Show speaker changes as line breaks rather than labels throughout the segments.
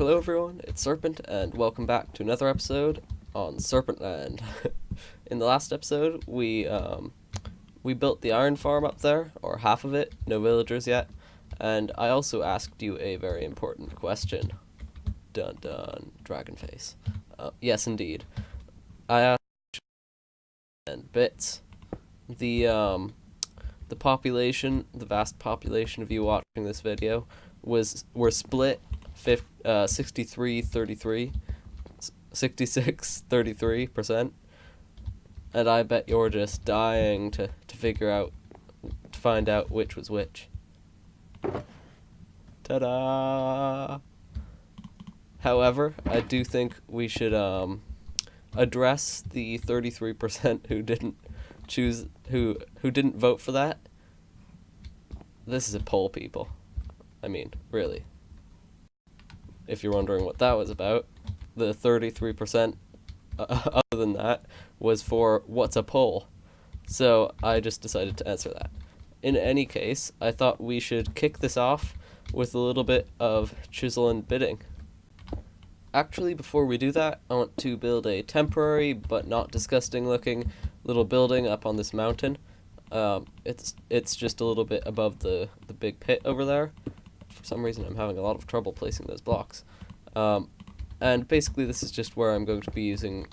Hello everyone, it's Serpent, and welcome back to another episode on Serpent Land. In the last episode, we built the iron farm up there, or half of it, no villagers yet, and I also asked you a very important question. Dun dun, dragon face. Yes indeed. I asked and bits. The population, the vast population of you watching this video, were split 66-33%, and I bet you're just dying to find out which was which. Ta-da! However, I do think we should address the 33% who didn't vote for that. This is a poll, people. I mean, really. If you're wondering what that was about, the 33%, other than that, was for what's a poll. So I just decided to answer that. In any case, I thought we should kick this off with a little bit of chisel and bitting. Actually, before we do that, I want to build a temporary but not disgusting looking little building up on this mountain. It's just a little bit above the big pit over there. For some reason I'm having a lot of trouble placing those blocks. And basically this is just where I'm going to be doing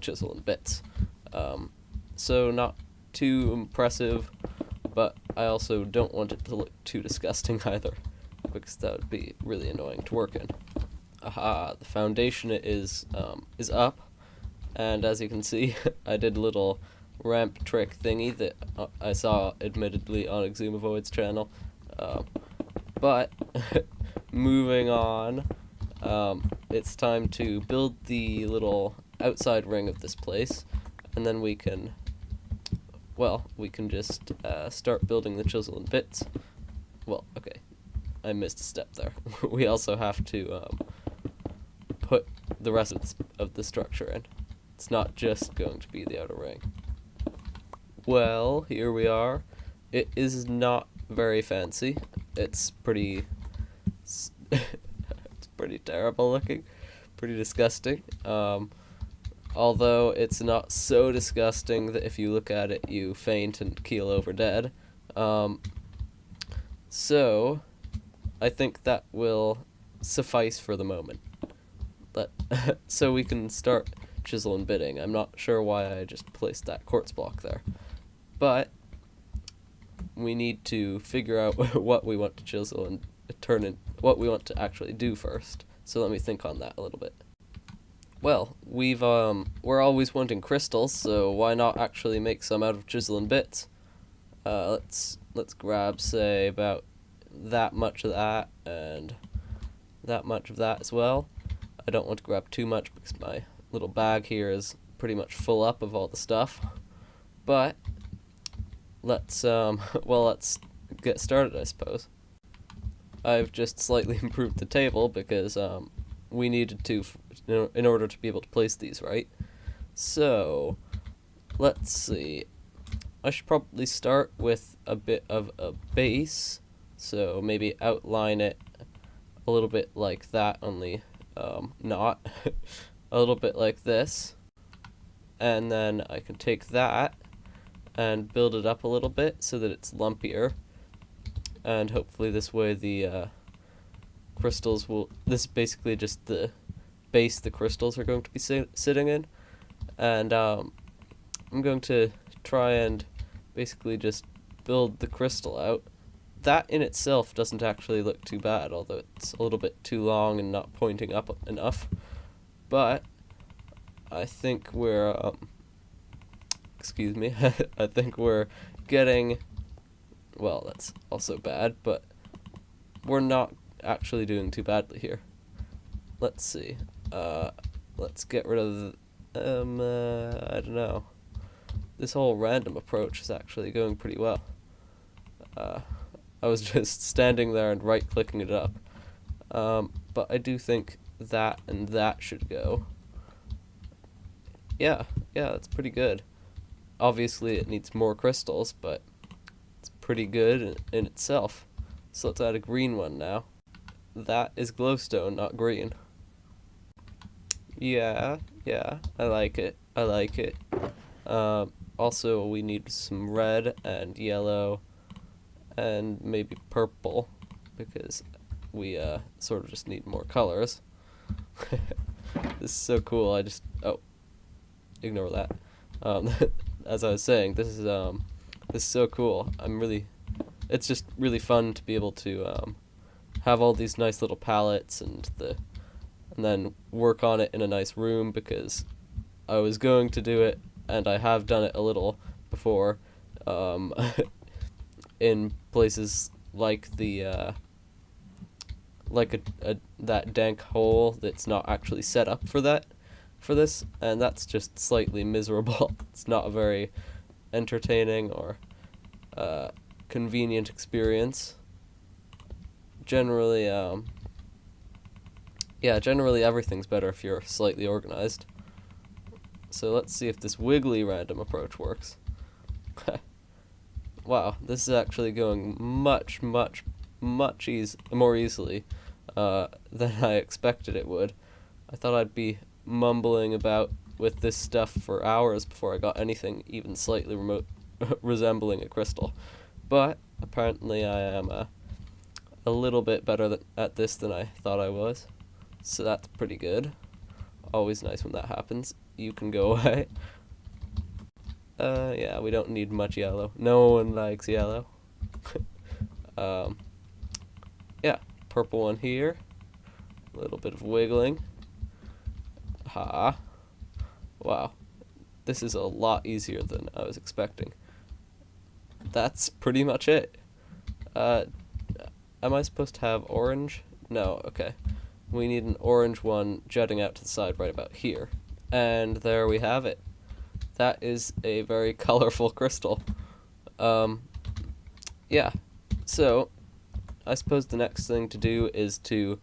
chisel and bits. So not too impressive, but I also don't want it to look too disgusting either, because that would be really annoying to work in. Aha, the foundation is up, and as you can see, I did a little ramp trick thingy that I saw admittedly on Exumavoid's channel. But moving on, it's time to build the little outside ring of this place, and then we can just start building the chisel and bits. Well, okay, I missed a step there. We also have to put the rest of the structure in. It's not just going to be the outer ring. Well, here we are. It is not very fancy. It's pretty terrible looking, pretty disgusting. Although it's not so disgusting that if you look at it you faint and keel over dead. So I think that will suffice for the moment. So we can start chisel and bitting. I'm not sure why I just placed that quartz block there, but we need to figure out what we want to chisel and what we want to actually do first. So let me think on that a little bit. Well, we're always wanting crystals, so why not actually make some out of chisel and bits? Let's grab, say, about that much of that and that much of that as well. I don't want to grab too much because my little bag here is pretty much full up of all the stuff. But let's get started, I suppose. I've just slightly improved the table because we needed to in order to be able to place these right. So let's see. I should probably start with a bit of a base. So maybe outline it a little bit like that, only not. A little bit like this. And then I can take that and build it up a little bit so that it's lumpier. And hopefully this way the crystals will... This is basically just the base the crystals are going to be sitting in. And I'm going to try and basically just build the crystal out. That in itself doesn't actually look too bad, although it's a little bit too long and not pointing up enough. But I think we're... excuse me. I think we're getting... Well, that's also bad, but we're not actually doing too badly here. Let's see. Let's get rid of the... I don't know. This whole random approach is actually going pretty well. I was just standing there and right-clicking it up. But I do think that and that should go. Yeah, that's pretty good. Obviously it needs more crystals, but it's pretty good in itself. So let's add a green one now. that is glowstone, not green. Yeah, I like it. I like it. Also, we need some red and yellow and maybe purple because we sort of just need more colors. This is so cool. Oh, ignore that. As I was saying, this is so cool. It's just really fun to be able to have all these nice little palettes and then work on it in a nice room, because I was going to do it, and I have done it a little before, in places like that dank hole that's not actually set up for this, and that's just slightly miserable. It's not a very entertaining or convenient experience. Generally, generally everything's better if you're slightly organized. So let's see if this wiggly random approach works. Wow, this is actually going much more easily than I expected it would. I thought I'd be mumbling about with this stuff for hours before I got anything even slightly resembling a crystal. But apparently I am a little bit better at this than I thought I was. So that's pretty good. Always nice when that happens. You can go away. Yeah, we don't need much yellow. No one likes yellow. Yeah, purple one here. A little bit of wiggling. Ha. Wow. This is a lot easier than I was expecting. That's pretty much it. Am I supposed to have orange? No, okay. We need an orange one jutting out to the side right about here. And there we have it. That is a very colorful crystal. Yeah. So, I suppose the next thing to do is to...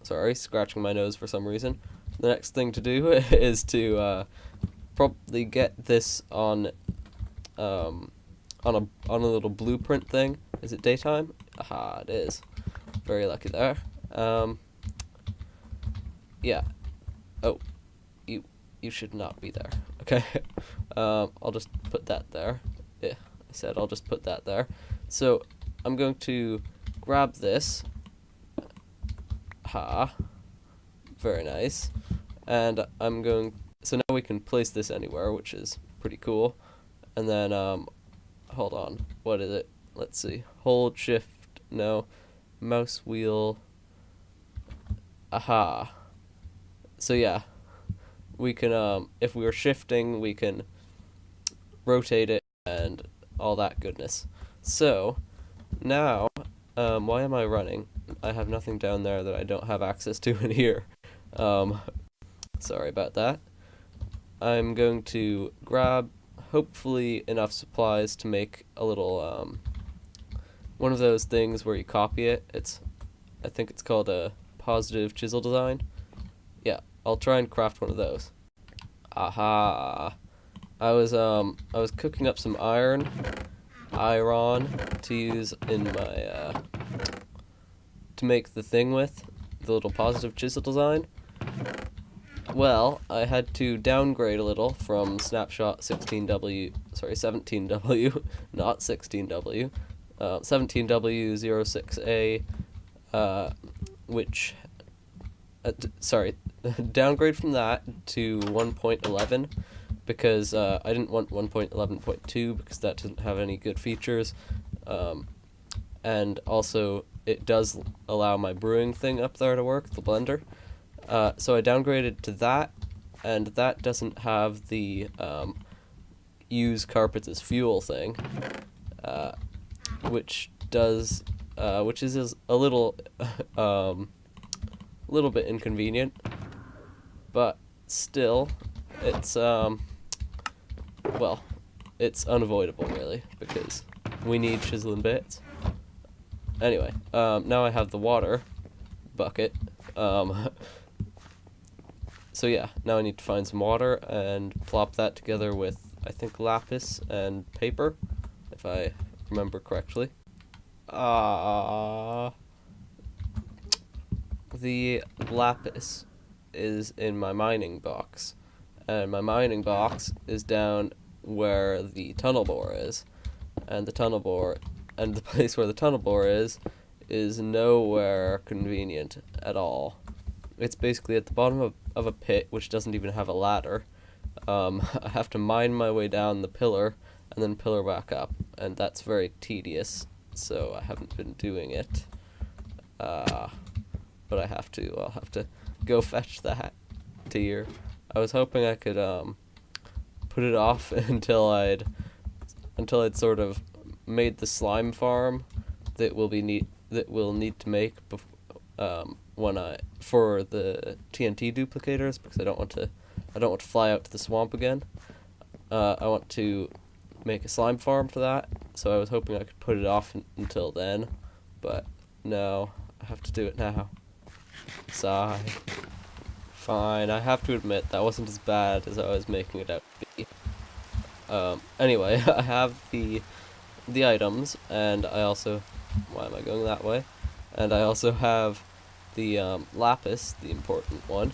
Sorry, scratching my nose for some reason. The next thing to do is to probably get this on a little blueprint thing. Is it daytime? Aha, it is. Very lucky there. Yeah. Oh, you should not be there. Okay. I'll just put that there. Yeah, I said I'll just put that there. So I'm going to grab this. Ha. Very nice. And so now we can place this anywhere, which is pretty cool. And then, hold on. What is it? Let's see. Hold, shift, no. Mouse wheel. Aha. So yeah. We can, if we were shifting, we can rotate it and all that goodness. So, now, why am I running? I have nothing down there that I don't have access to in here. Sorry about that. I'm going to grab, hopefully, enough supplies to make a little, one of those things where you copy it. I think it's called a positive chisel design. Yeah, I'll try and craft one of those. Aha. I was cooking up some iron to use in my, to make the thing with, the little positive chisel design. Well, I had to downgrade a little from snapshot 17W, not 16W, 17W06A, which, downgrade from that to 1.11, because I didn't want 1.11.2 because that doesn't have any good features, and also it does allow my brewing thing up there to work, the blender. So I downgraded to that, and that doesn't have the use carpets as fuel thing, which is a little bit inconvenient, but still, it's well, it's unavoidable really, because we need chiseling bits. Anyway, now I have the water bucket. So yeah, now I need to find some water and plop that together with, I think, lapis and paper, if I remember correctly. the lapis is in my mining box, and my mining box is down where the tunnel bore is, and the tunnel bore, and the place where the tunnel bore is nowhere convenient at all. It's basically at the bottom of a pit, which doesn't even have a ladder. I have to mine my way down the pillar, and then pillar back up, and that's very tedious, so I haven't been doing it. But I'll have to go fetch that tier. I was hoping I could put it off until I'd sort of made the slime farm that we'll need to make for the TNT duplicators, because I don't want to fly out to the swamp again. I want to make a slime farm for that, so I was hoping I could put it off until then, but no, I have to do it now. Sigh. Fine, I have to admit that wasn't as bad as I was making it out to be. Anyway, I have the items, and I also... Why am I going that way? And I also have the lapis, the important one.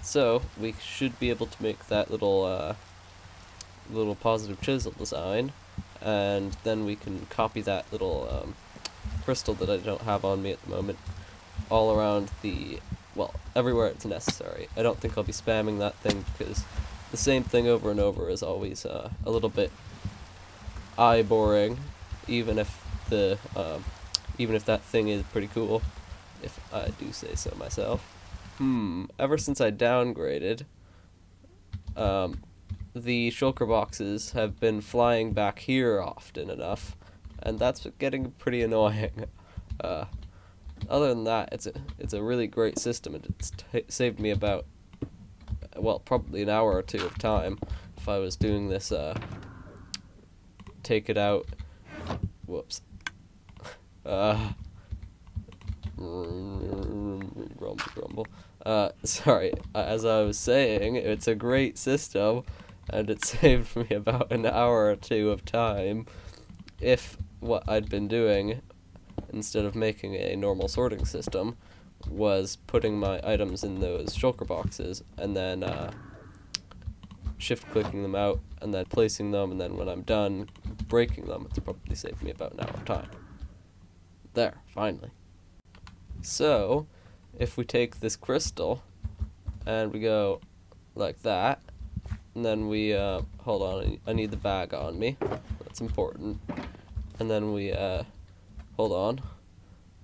So we should be able to make that little positive chisel design, and then we can copy that little crystal that I don't have on me at the moment all around everywhere it's necessary. I don't think I'll be spamming that thing, because the same thing over and over is always a little bit eye boring, even if that thing is pretty cool, if I do say so myself. Ever since I downgraded, the shulker boxes have been flying back here often enough, and that's getting pretty annoying. Other than that, it's a really great system, and it's saved me about, probably an hour or two of time if I was doing this, take it out, whoops, grumble. Sorry, as I was saying, it's a great system, and it saved me about an hour or two of time if what I'd been doing, instead of making a normal sorting system, was putting my items in those shulker boxes, and then shift-clicking them out, and then placing them, and then when I'm done breaking them, it's probably saved me about an hour of time. There, finally. So, if we take this crystal, and we go like that, and then we, hold on, I need the bag on me, that's important, and then we, hold on,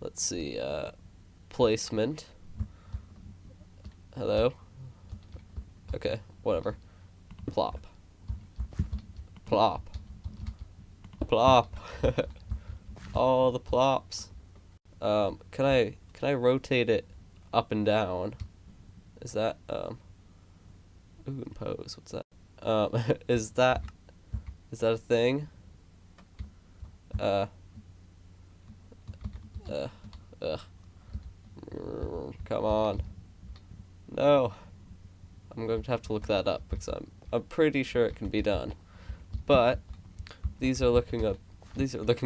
let's see, placement, hello, okay, whatever, plop, plop, plop, all the plops. Can I rotate it up and down? Is that, ooh, impose, what's that? Is that a thing? Come on. No. I'm going to have to look that up, because I'm pretty sure it can be done. But these are looking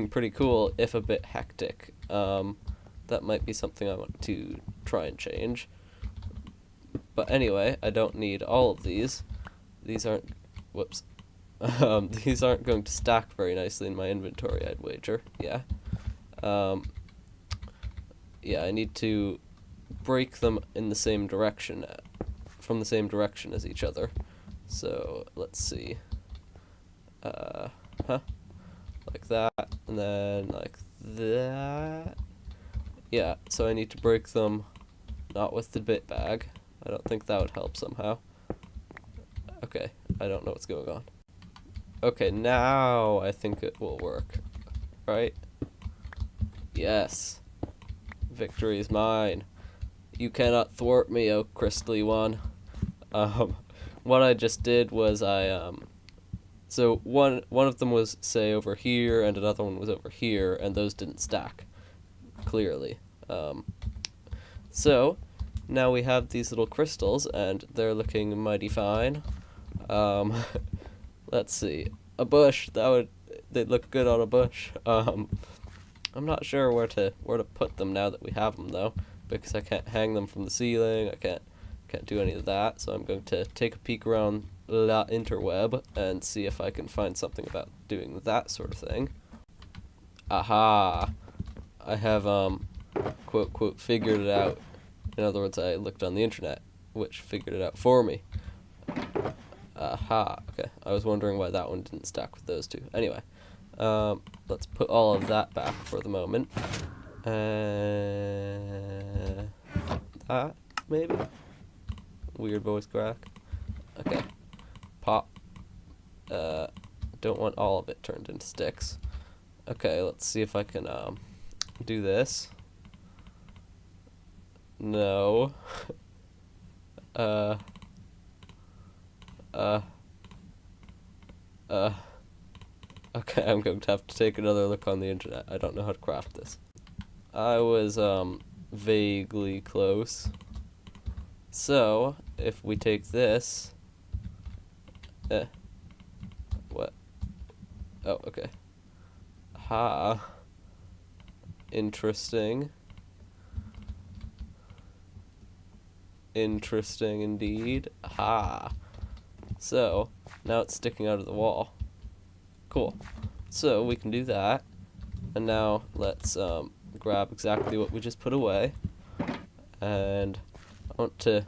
pretty cool, if a bit hectic. That might be something I want to try and change. But anyway, I don't need all of these. These aren't, whoops. These aren't going to stack very nicely in my inventory, I'd wager. Yeah. Yeah, I need to break them in the same direction, from the same direction as each other. So, let's see. Like that, and then like that. Yeah, so I need to break them, not with the bit bag. I don't think that would help somehow. Okay, I don't know what's going on. Okay, now I think it will work. Right? Yes. Victory is mine. You cannot thwart me, O crystally one. What I just did was so one of them was, say, over here, and another one was over here, and those didn't stack, clearly. So, now we have these little crystals, and they're looking mighty fine. Let's see. A bush, they'd look good on a bush. I'm not sure where to put them now that we have them, though. because I can't hang them from the ceiling. I can't do any of that. So I'm going to take a peek around the interweb and see if I can find something about doing that sort of thing. Aha! I have quote quote figured it out. In other words, I looked on the internet, which figured it out for me. Aha! Okay, I was wondering why that one didn't stack with those two. Anyway, let's put all of that back for the moment. That maybe. Weird voice crack. Okay. Pop. Don't want all of it turned into sticks. Okay, let's see if I can do this. No. Okay, I'm going to have to take another look on the internet. I don't know how to craft this. I was vaguely close. So, if we take this, what? Oh, okay. Ha. Interesting. Interesting indeed. Ha. So, now it's sticking out of the wall. Cool. So, we can do that. And now, let's grab exactly what we just put away. And I want to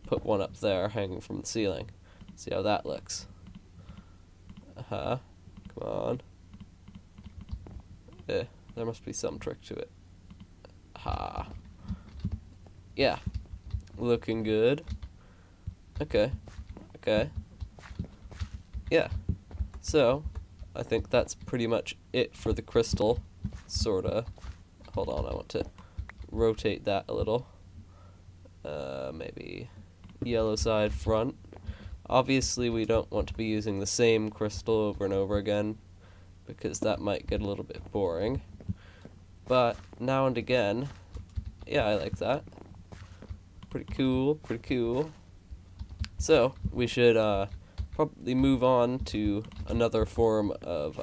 put one up there hanging from the ceiling. See how that looks. Come on. There must be some trick to it. Yeah. Looking good. Okay. Yeah. So, I think that's pretty much it for the crystal. Sorta. Hold on, I want to rotate that a little. Maybe yellow side front. Obviously we don't want to be using the same crystal over and over again, because that might get a little bit boring. But now and again, yeah, I like that. Pretty cool. So, we should probably move on to another form of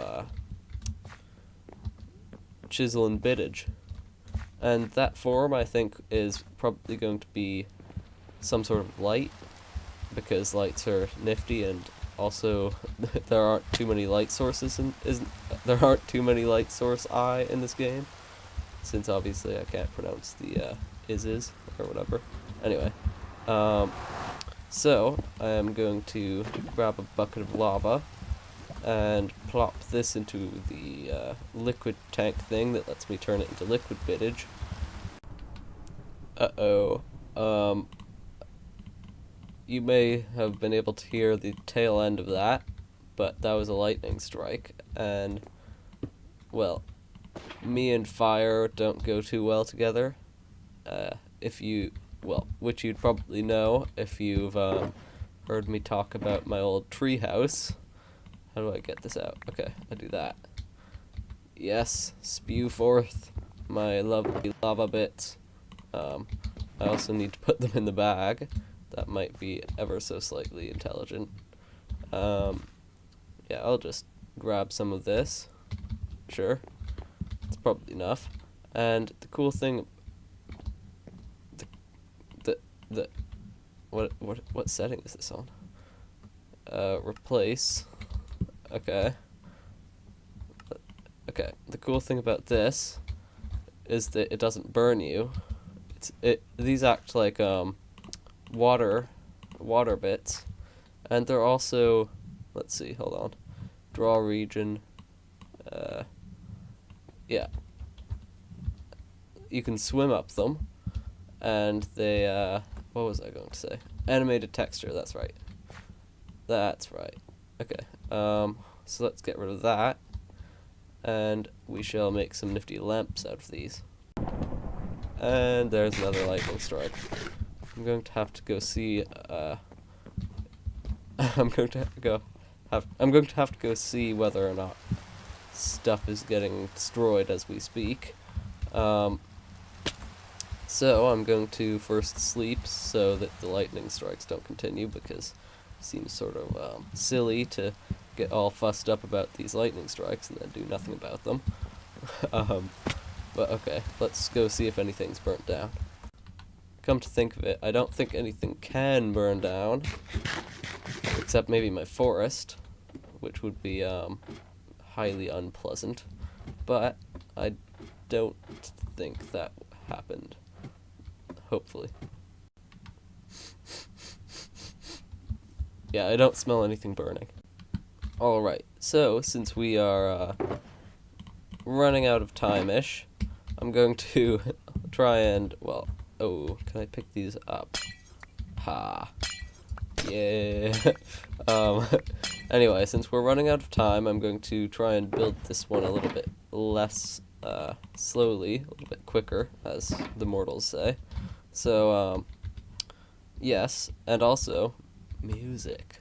chisel and bittage. And that form, I think, is probably going to be some sort of light, because lights are nifty, and also there aren't too many light sources there aren't too many light source I in this game, since obviously I can't pronounce the is or whatever. Anyway, so I am going to grab a bucket of lava and plop this into the liquid tank thing that lets me turn it into liquid bittage. You may have been able to hear the tail end of that, but that was a lightning strike, and, well, me and fire don't go too well together. Which you'd probably know if you've heard me talk about my old treehouse. How do I get this out? Okay, I do that. Yes, spew forth my lovely lava bits. I also need to put them in the bag. That might be ever so slightly intelligent. Yeah, I'll just grab some of this. Sure. It's probably enough. And the cool thing... What setting is this on? Replace. Okay. Okay, the cool thing about this is that it doesn't burn you. These act like water bits, and they're also, let's see, hold on, draw region, yeah, you can swim up them, and they, what was I going to say? Animated texture, that's right. Okay, so let's get rid of that, and we shall make some nifty lamps out of these. And there's another lightning strike. I'm going to have to go see, I'm going to have to go see whether or not stuff is getting destroyed as we speak. So I'm going to first sleep so that the lightning strikes don't continue, because it seems sort of silly to get all fussed up about these lightning strikes and then do nothing about them. But okay, let's go see if anything's burnt down. come to think of it, I don't think anything can burn down, except maybe my forest, which would be highly unpleasant, but I don't think that happened, hopefully. Yeah, I don't smell anything burning. Alright, so since we are running out of time-ish, I'm going to try and, well, oh, can I pick these up? Ha. Yeah. Anyway, since we're running out of time, I'm going to try and build this one a little bit less slowly, a little bit quicker, as the mortals say. So, yes, and also, music.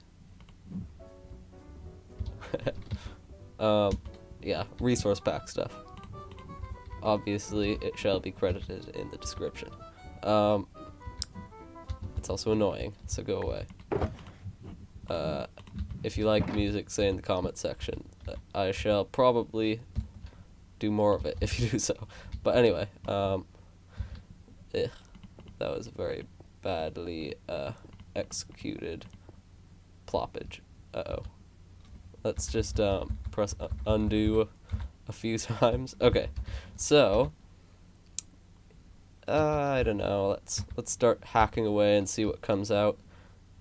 Yeah, resource pack stuff. Obviously, it shall be credited in the description. It's also annoying, so go away. If you like music, say in the comment section. I shall probably do more of it if you do so. But anyway, that was a very badly executed ploppage. Uh-oh. Let's just press undo a few times. Okay, so I don't know. Let's start hacking away and see what comes out.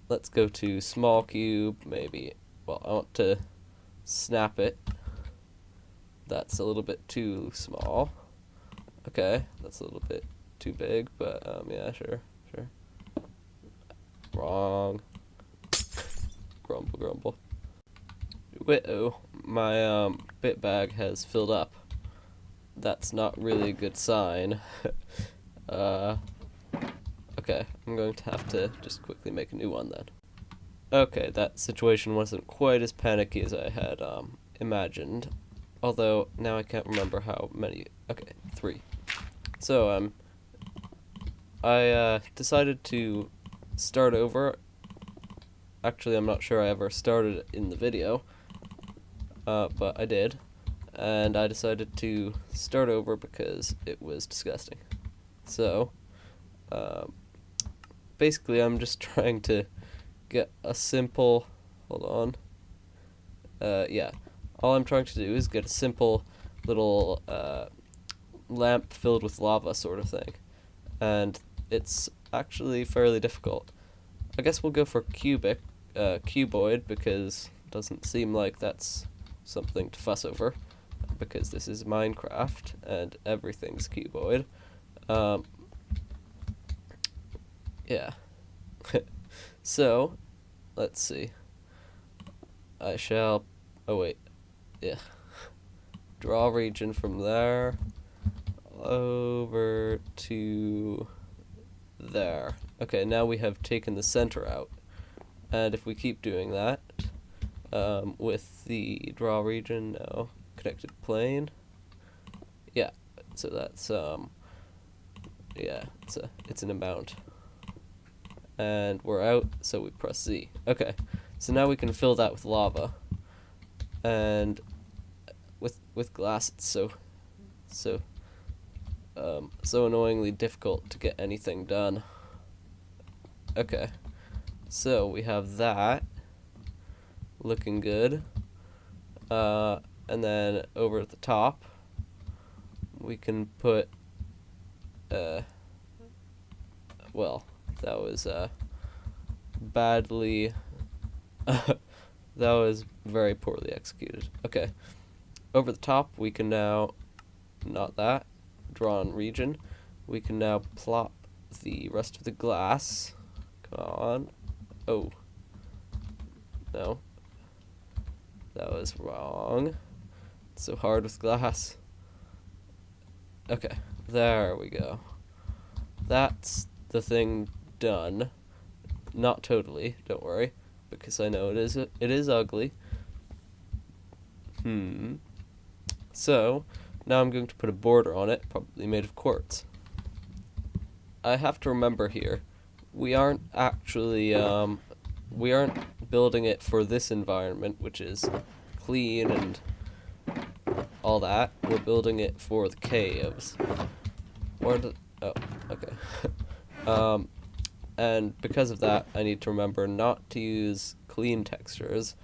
Let's go to small cube, maybe. Well, I want to snap it. That's a little bit too small. Okay, that's a little bit too big, but yeah, sure. Wrong. Grumble, grumble. Uh-oh, my bit bag has filled up. That's not really a good sign. Okay, I'm going to have to just quickly make a new one then. Okay, that situation wasn't quite as panicky as I had imagined. Although, now I can't remember how many. Okay, 3. So, I decided to start over. Actually, I'm not sure I ever started it in the video. But I did, and I decided to start over because it was disgusting. So, basically I'm just trying to get a simple, hold on, yeah, all I'm trying to do is get a simple little lamp filled with lava sort of thing, and it's actually fairly difficult. I guess we'll go for cuboid, because it doesn't seem like that's something to fuss over, because this is Minecraft and everything's cuboid. Yeah. So, let's see. I shall, oh wait, yeah. Draw region from there over to there. Okay, now we have taken the center out, and if we keep doing that, with the draw region, no, connected plane, yeah, so that's, yeah, it's an amount, and we're out, so we press Z. Okay, so now we can fill that with lava, and with glass it's so annoyingly difficult to get anything done. Okay, so we have that looking good, and then over at the top we can put well, that was badly that was very poorly executed. Okay, over the top we can now, not that, draw on region, we can now plop the rest of the glass. Come on. Oh, no, that was wrong. It's so hard with glass. Okay, there we go. That's the thing done. Not totally, don't worry, because I know it is ugly. So, now I'm going to put a border on it, probably made of quartz. I have to remember here, we aren't actually, we aren't building it for this environment, which is clean and all that. We're building it for the caves. Or the, oh, okay. And because of that, I need to remember not to use clean textures,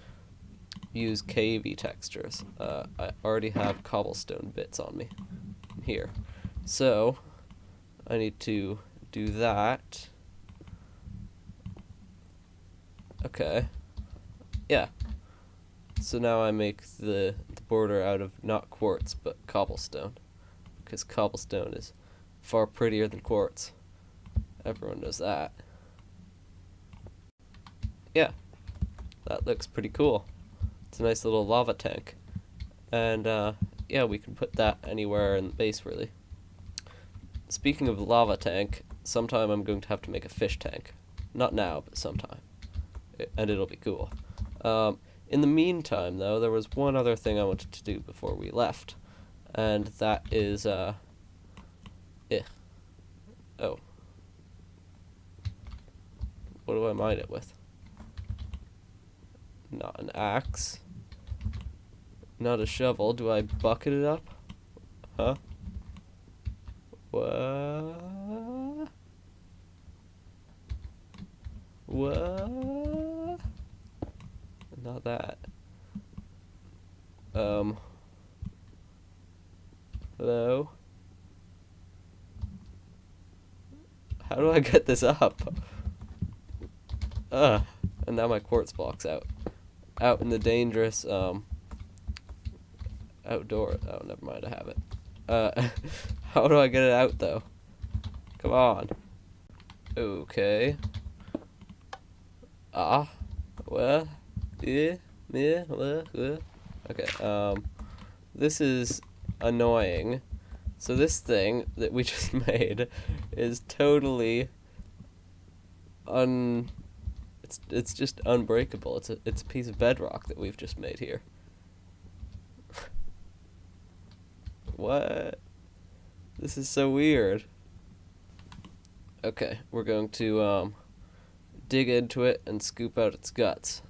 use cavey textures. I already have cobblestone bits on me here. So, I need to do that. Okay. Yeah. So now I make the border out of not quartz, but cobblestone. Because cobblestone is far prettier than quartz. Everyone knows that. Yeah. That looks pretty cool. It's a nice little lava tank. And, yeah, we can put that anywhere in the base, really. Speaking of lava tank, sometime I'm going to have to make a fish tank. Not now, but sometime. And it'll be cool. In the meantime, though, there was one other thing I wanted to do before we left. And that is, Oh. What do I mine it with? Not an axe. Not a shovel. Do I bucket it up? Huh? What? What? Not that. Hello? How do I get this up? And now my quartz block's out. Out in the dangerous, outdoor. Oh, never mind, I have it. How do I get it out, though? Come on. Okay. Well, yeah, well. Okay, this is annoying. So this thing that we just made is totally it's just unbreakable. It's a piece of bedrock that we've just made here. What? This is so weird. Okay, we're going to dig into it and scoop out its guts.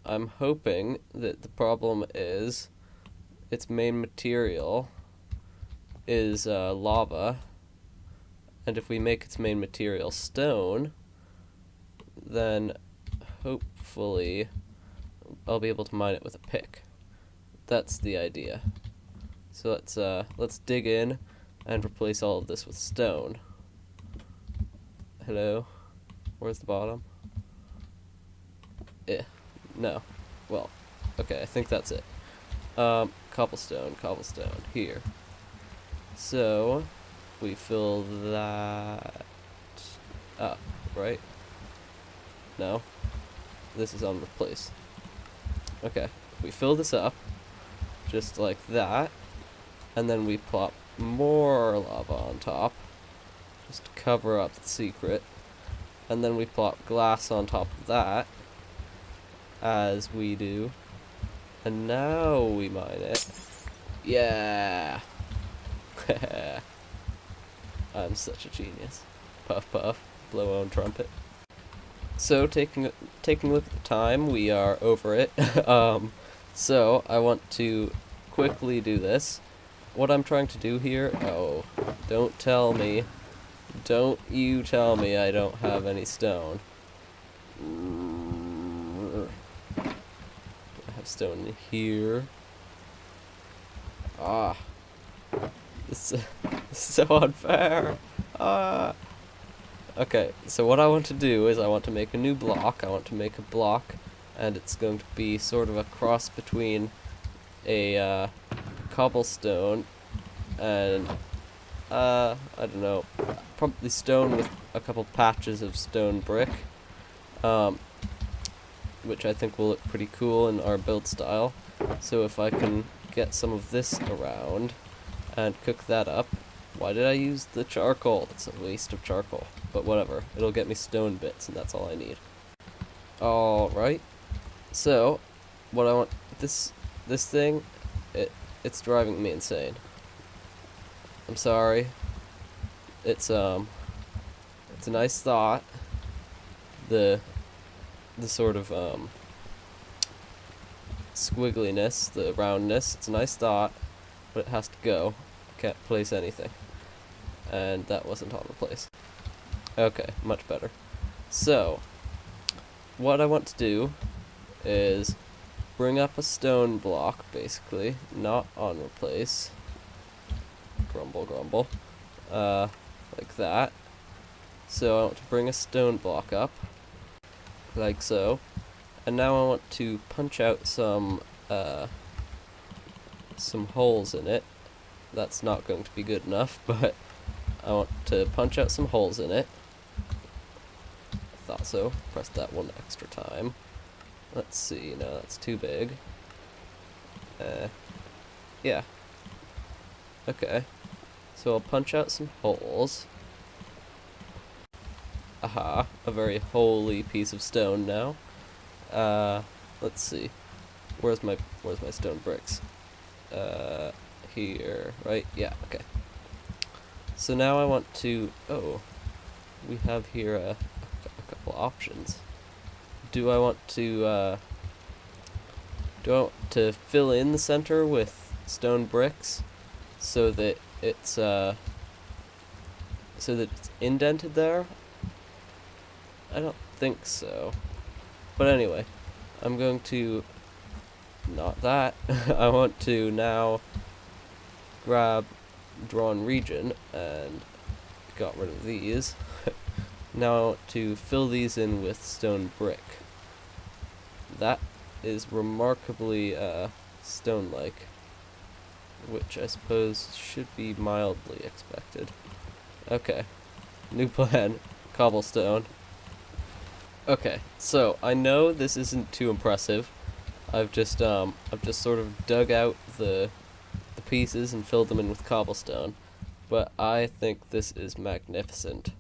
I'm hoping that the problem is its main material is lava, and if we make its main material stone, then hopefully I'll be able to mine it with a pick. That's the idea. So let's dig in and replace all of this with stone. Hello? Where's the bottom? No. Well, okay, I think that's it. Cobblestone, here. So, we fill that up, right? No? This is on replace. Okay, if we fill this up, just like that, and then we plop more lava on top, just to cover up the secret, and then we plop glass on top of that, as we do, and now we mine it. Yeah! I'm such a genius. Puff puff, blow own trumpet. So, taking a look at the time, we are over it. So, I want to quickly do this. What I'm trying to do here... Oh, don't tell me. Don't you tell me I don't have any stone. I have stone in here. This is so unfair. Okay, so what I want to do is I want to make a new block. I want to make a block, and it's going to be sort of a cross between a cobblestone and I don't know, probably stone with a couple patches of stone brick, which I think will look pretty cool in our build style. So if I can get some of this around and cook that up. Why did I use the charcoal? It's a waste of charcoal. But whatever, it'll get me stone bits, and that's all I need. Alright. So, what I want... This thing, it's driving me insane. I'm sorry. It's a nice thought. The sort of, squiggliness, the roundness, it's a nice thought, but it has to go. Can't place anything. And that wasn't on the place. Okay, much better. So, what I want to do is bring up a stone block, basically, not on replace. Grumble, grumble. Like that. So I want to bring a stone block up, like so. And now I want to punch out some holes in it. That's not going to be good enough, but I want to punch out some holes in it. I thought so. Press that one extra time. Let's see, no, that's too big. Yeah. Okay. So I'll punch out some holes. Aha, a very holy piece of stone now. Let's see. Where's my stone bricks? Here, right? Yeah, okay. So now I want to, we have here a couple options. Do I want to fill in the center with stone bricks so that it's indented there? I don't think so. But anyway, I'm going to, not that, I want to now grab drawn region and got rid of these. Now I want to fill these in with stone brick. That is remarkably stone-like, which I suppose should be mildly expected. Okay, new plan, cobblestone. Okay, so I know this isn't too impressive. I've just sort of dug out the pieces and filled them in with cobblestone, but I think this is magnificent.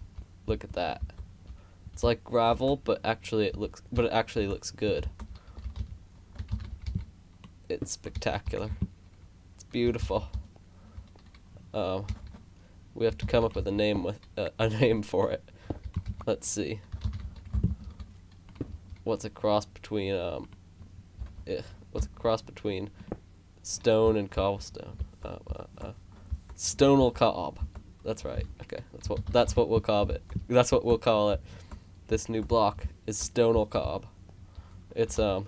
Look at that. It's like gravel, but it actually looks good. It's spectacular. It's beautiful. We have to come up with a name for it. Let's see. What's a cross between what's a cross between stone and cobblestone? Stonalcob. That's right. Okay, that's what we'll call it. That's what we'll call it. This new block is Stonalcob. It's a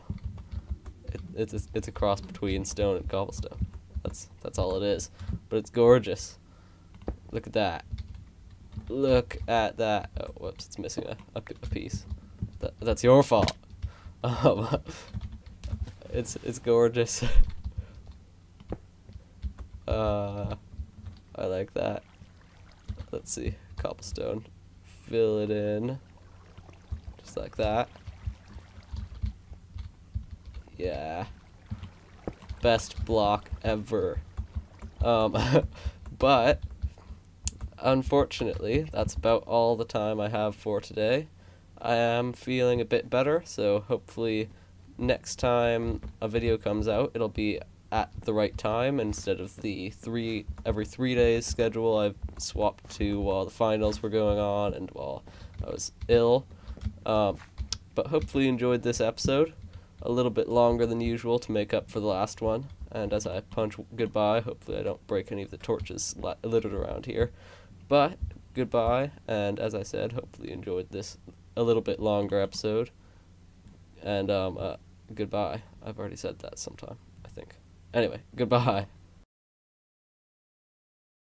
cross between stone and cobblestone. That's all it is. But it's gorgeous. Look at that. Look at that. Oh, whoops! It's missing a piece. That's your fault. It's gorgeous. I like that. Let's see, cobblestone. Fill it in, just like that. Yeah. Best block ever. But unfortunately, that's about all the time I have for today. I am feeling a bit better, so hopefully next time a video comes out, it'll be at the right time instead of the every 3 days schedule I've swapped to while the finals were going on and while I was ill. But hopefully you enjoyed this episode. A little bit longer than usual to make up for the last one. And as I punch goodbye, hopefully I don't break any of the torches littered around here. But goodbye, and as I said, hopefully you enjoyed this a little bit longer episode. And goodbye. I've already said that sometime, I think. Anyway, goodbye.